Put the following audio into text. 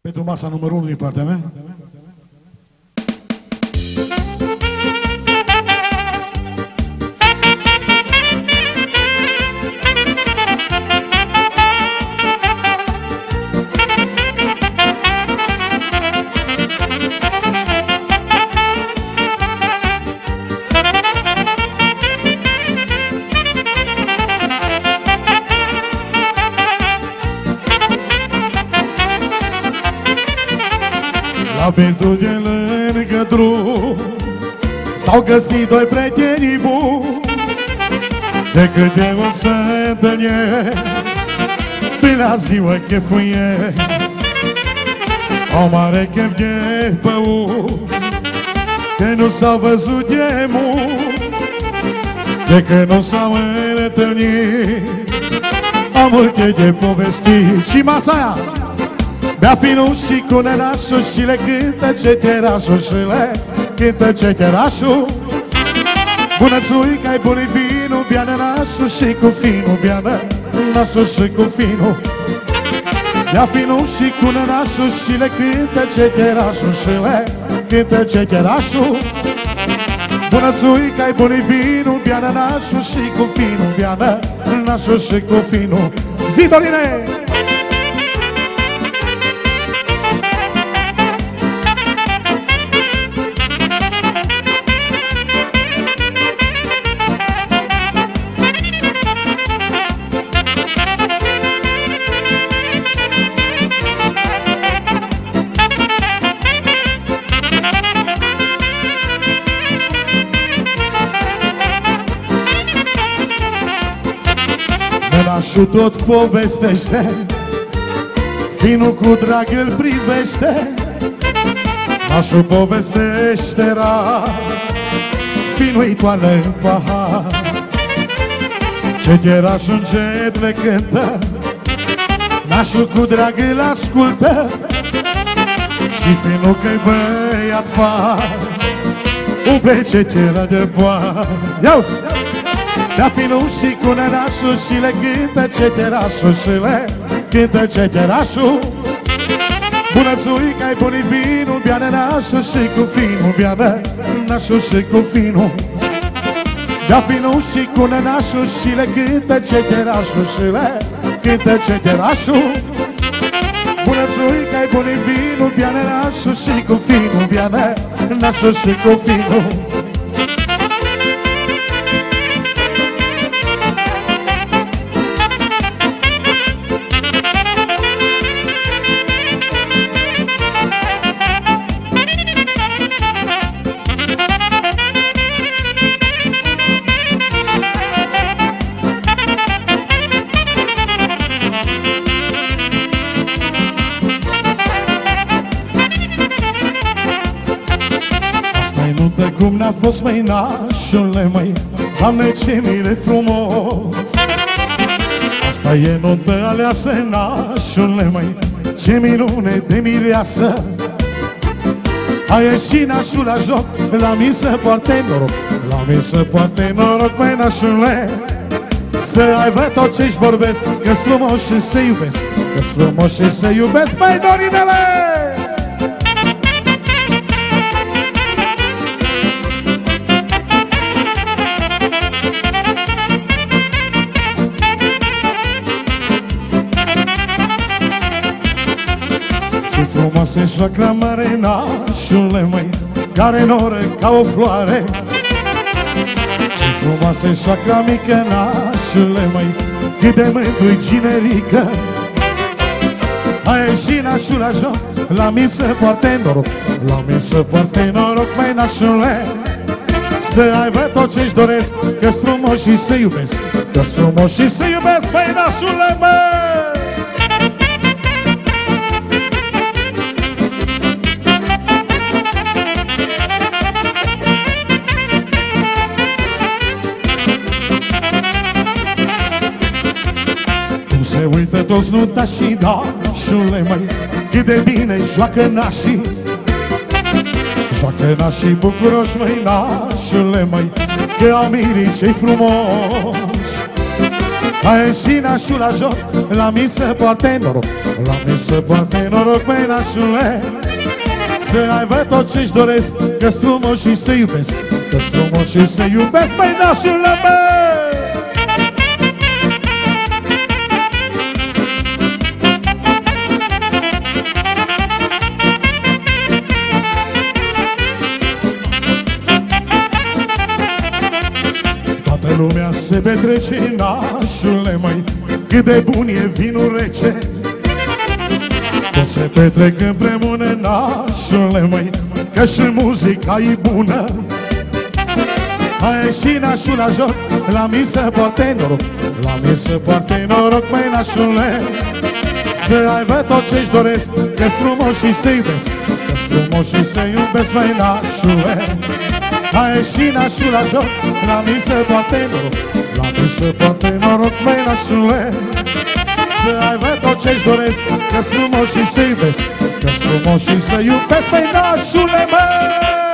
Pentru masa numărul 1 din partea mea. La Bertul de lângă drum s-au găsit doi prieteni buni. De câte ori se întâlnesc, pe la ziua chefuiesc. Au mare chef de băut, că nu s-au văzut de mult. De când nu s-au întâlnit, am multe de povestit. Și masa aia bea finul și cu nenașul și le cântă ceterașul și le cântă ceterașul. Bună țuica-i bunii vinul, bea nenașul și cu finul, bea nenașul și cu finul. Bea finul și cu nenașul și le cântă ceterașul și le cântă ceterașul. Bună țuica-i bunii vinul, bea nenașul și cu finul, bea nenașul și cu finul. Zi, Dorine! Nenașul tot povestește, finul cu drag îl privește. Nașul povestește rar, finul-i toarnă în pahar. Ceterașul încet le cântă, nașul cu drag îl ascultă. Și finul că-i băiat far, umple cetera de boar. Ia-uzi! Bea finul și cu nenașul și le cântă ceterașul și le cântă ceterașul. Bună țuica-i bunii vinul, bea nenașul și cu finul, bea nenașul și cu finul. Bea finul și cu nenașul și le cântă ceterașul și le cântă ceterașul. Bună țuica-i bunii vinul, bea nenașul și cu finul, bea nenașul și cu finul. Cum n-a fost, măi, nașule, măi, Doamne, ce mire frumos. Asta e nuntă aleasă, nașule, măi, ce minune de mireasă. A ieșit nașul la joc, la mine să poarte noroc, la mine să poarte noroc, măi, nașule. Să aibă tot ce-și vorbesc, că-s frumos și să iubesc, că-s frumos și să iubesc, măi, Dorinele! Frumos se joacă la mare, nașule, măi, care noră ca o floare. Ce frumos se joacă la mică, nașule, măi, cât de mântui generică. A ieșit nașul la joc, la mine să poarte noroc, la mine să poarte noroc, măi, nașule. Să aibă tot ce-și doresc, că-s frumos și să iubesc, că-s frumos și să iubesc, măi, nașule, măi. Se uită toți nutașii, nașule, măi, cât de bine joacă nașii. Joacă nașii bucuroși, măi, nașule, măi, că au mirii cei frumoși. a ieșit nașul la joc, la mine să poarte noroc, la mine să poarte noroc, măi nașule. Să aibă tot ce-și doresc, că-s frumos și să iubesc, că-s frumos și să iubesc, măi nașule, măi! Toată lumea se petrece, nașule, măi, cât de bun e vinul rece. Toți se petrec împreună, nașule, măi, că și muzica e bună. A ieșit nașul la joc, la mine să poarte noroc, la mine să poarte noroc, măi nașule. Să aibă tot ce-și doresc, că-s frumos și să iubesc, că-s frumos și să iubesc, măi nașule. A ieșit nașul la joc, la mine să poarte noroc, la mine să poarte noroc, măi nașule. Să aibă tot ce-și doresc, că-s frumos și să iubesc, că-s frumos și să iubesc, măi nașule, măi!